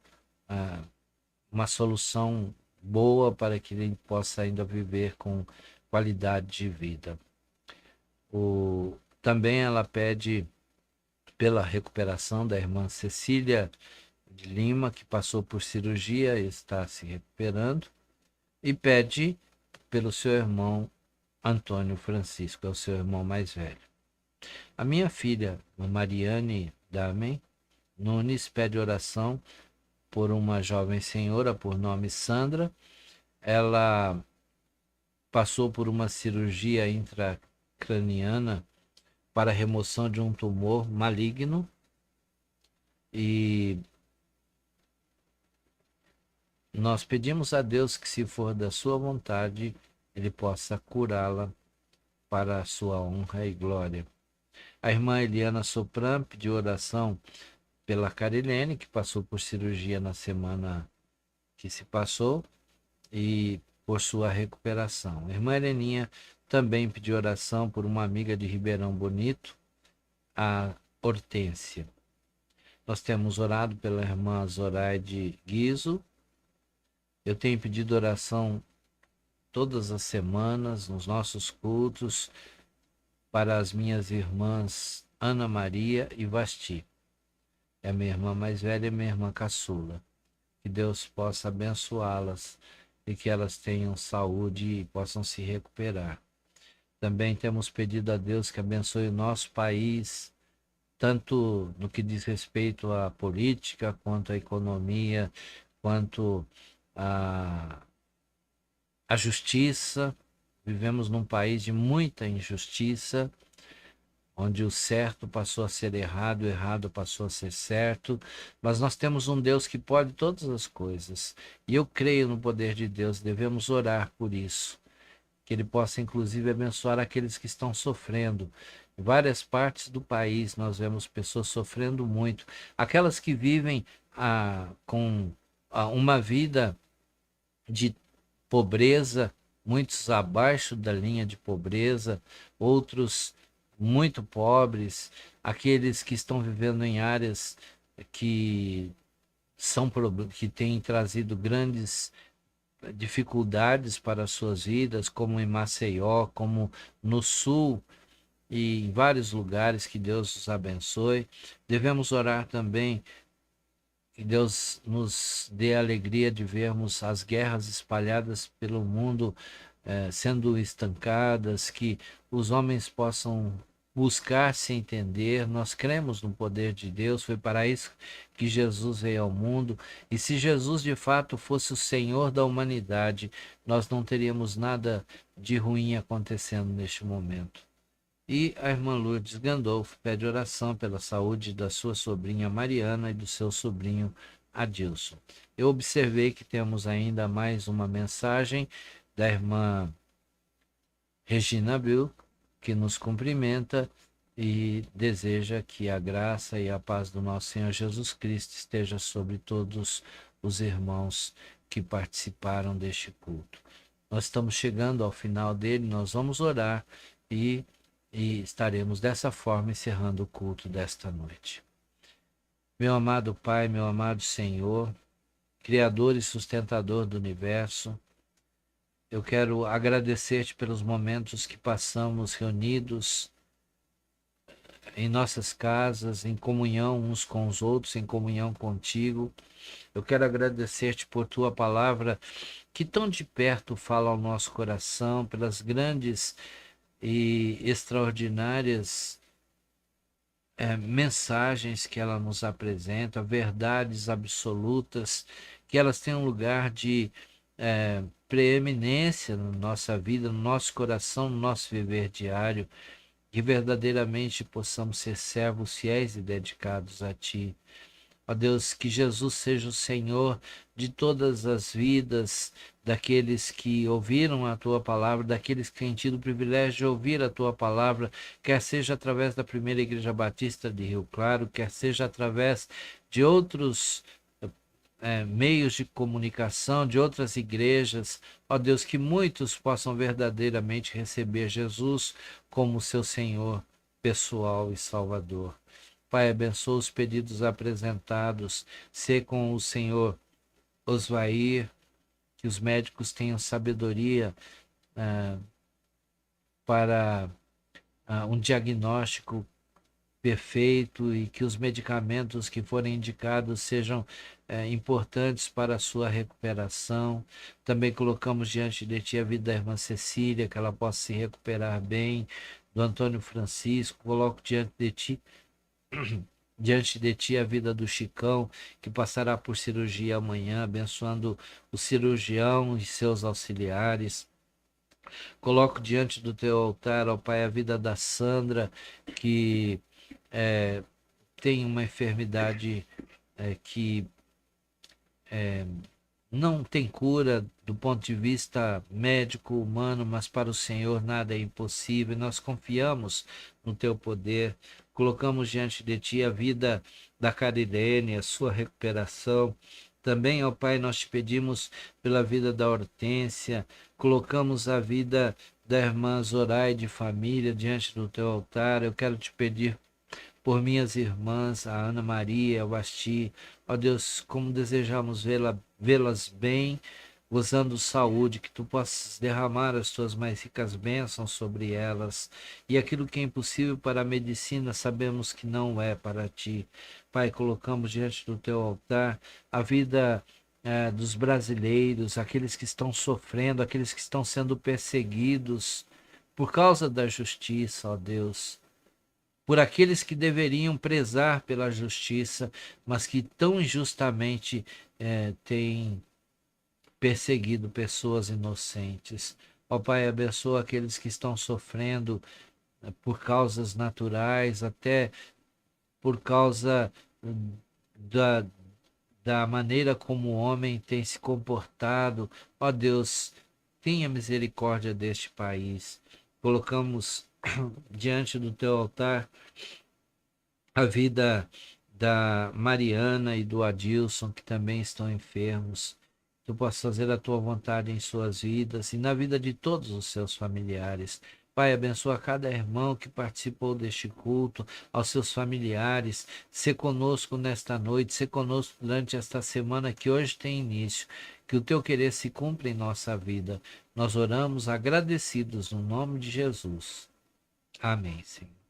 Speaker 1: uma solução boa para que ele possa ainda viver com qualidade de vida. Também ela pede pela recuperação da irmã Cecília de Lima, que passou por cirurgia e está se recuperando, e pede pelo seu irmão Antônio Francisco, é o seu irmão mais velho. A minha filha, Mariane Damen Nunes, pede oração por uma jovem senhora por nome Sandra. Ela passou por uma cirurgia intracraniana para remoção de um tumor maligno e nós pedimos a Deus que, se for da sua vontade, ele possa curá-la para a sua honra e glória. A irmã Eliana Sopran pediu oração pela Carilene, que passou por cirurgia na semana que se passou, e por sua recuperação. A irmã Heleninha também pediu oração por uma amiga de Ribeirão Bonito, a Hortência. Nós temos orado pela irmã Zoraide Guizo. Eu tenho pedido oração todas as semanas, nos nossos cultos, para as minhas irmãs Ana Maria e Vasti. É a minha irmã mais velha e minha irmã caçula. Que Deus possa abençoá-las e que elas tenham saúde e possam se recuperar. Também temos pedido a Deus que abençoe o nosso país, tanto no que diz respeito à política, quanto à economia, quanto à justiça. Vivemos num país de muita injustiça, onde o certo passou a ser errado, o errado passou a ser certo, mas nós temos um Deus que pode todas as coisas, e eu creio no poder de Deus, devemos orar por isso, que Ele possa inclusive abençoar aqueles que estão sofrendo. Em várias partes do país nós vemos pessoas sofrendo muito, aquelas que vivem com uma vida de pobreza, muitos abaixo da linha de pobreza, outros muito pobres, aqueles que estão vivendo em áreas que têm trazido grandes dificuldades para as suas vidas, como em Maceió, como no sul e em vários lugares. Que Deus os abençoe. Devemos orar também que Deus nos dê a alegria de vermos as guerras espalhadas pelo mundo sendo estancadas, que os homens possam buscar se entender. Nós cremos no poder de Deus, foi para isso que Jesus veio ao mundo, e se Jesus de fato fosse o Senhor da humanidade, nós não teríamos nada de ruim acontecendo neste momento. E a irmã Lourdes Gandolfo pede oração pela saúde da sua sobrinha Mariana e do seu sobrinho Adilson. Eu observei que temos ainda mais uma mensagem da irmã Regina Bill, que nos cumprimenta e deseja que a graça e a paz do nosso Senhor Jesus Cristo esteja sobre todos os irmãos que participaram deste culto. Nós estamos chegando ao final dele, nós vamos orar e estaremos dessa forma encerrando o culto desta noite. Meu amado Pai, meu amado Senhor, Criador e sustentador do universo, eu quero agradecer-te pelos momentos que passamos reunidos em nossas casas, em comunhão uns com os outros, em comunhão contigo. Eu quero agradecer-te por tua palavra que tão de perto fala ao nosso coração, pelas grandes e extraordinárias mensagens que ela nos apresenta, verdades absolutas, que elas têm um lugar de preeminência na nossa vida, no nosso coração, no nosso viver diário, que verdadeiramente possamos ser servos fiéis e dedicados a Ti. Ó Deus, que Jesus seja o Senhor de todas as vidas daqueles que ouviram a Tua palavra, daqueles que têm tido o privilégio de ouvir a Tua palavra, quer seja através da primeira Igreja Batista de Rio Claro, quer seja através de outros meios de comunicação, de outras igrejas. Ó Deus, que muitos possam verdadeiramente receber Jesus como seu Senhor pessoal e Salvador. Pai, abençoa os pedidos apresentados, sê com o Senhor Osvair, que os médicos tenham sabedoria para um diagnóstico perfeito e que os medicamentos que forem indicados sejam importantes para a sua recuperação. Também colocamos diante de Ti a vida da irmã Cecília, que ela possa se recuperar bem, do Antônio Francisco. Coloco diante de Ti a vida do Chicão, que passará por cirurgia amanhã, abençoando o cirurgião e seus auxiliares. Coloco diante do Teu altar, ó Pai, a vida da Sandra, que tem uma enfermidade que não tem cura do ponto de vista médico, humano, mas para o Senhor nada é impossível. Nós confiamos no Teu poder. Colocamos diante de Ti a vida da Carilene, a sua recuperação. Também, ó Pai, nós te pedimos pela vida da Hortência. Colocamos a vida da irmã Zoraide, família, diante do Teu altar. Eu quero te pedir por minhas irmãs, a Ana Maria, o Asti. Ó Deus, como desejamos vê-las bem, gozando saúde, que Tu possas derramar as Tuas mais ricas bênçãos sobre elas. E aquilo que é impossível para a medicina, sabemos que não é para Ti. Pai, colocamos diante do Teu altar a vida dos brasileiros, aqueles que estão sofrendo, aqueles que estão sendo perseguidos por causa da justiça, ó Deus. Por aqueles que deveriam prezar pela justiça, mas que tão injustamente têm perseguido pessoas inocentes. Ó Pai, abençoa aqueles que estão sofrendo por causas naturais, até por causa da maneira como o homem tem se comportado. Ó Deus, tenha misericórdia deste país. Colocamos diante do Teu altar a vida da Mariana e do Adilson, que também estão enfermos. Tu possas fazer a Tua vontade em suas vidas e na vida de todos os seus familiares. Pai, abençoa cada irmão que participou deste culto, aos seus familiares. Sê conosco nesta noite, sê conosco durante esta semana que hoje tem início. Que o Teu querer se cumpra em nossa vida. Nós oramos agradecidos no nome de Jesus. Amém, Senhor.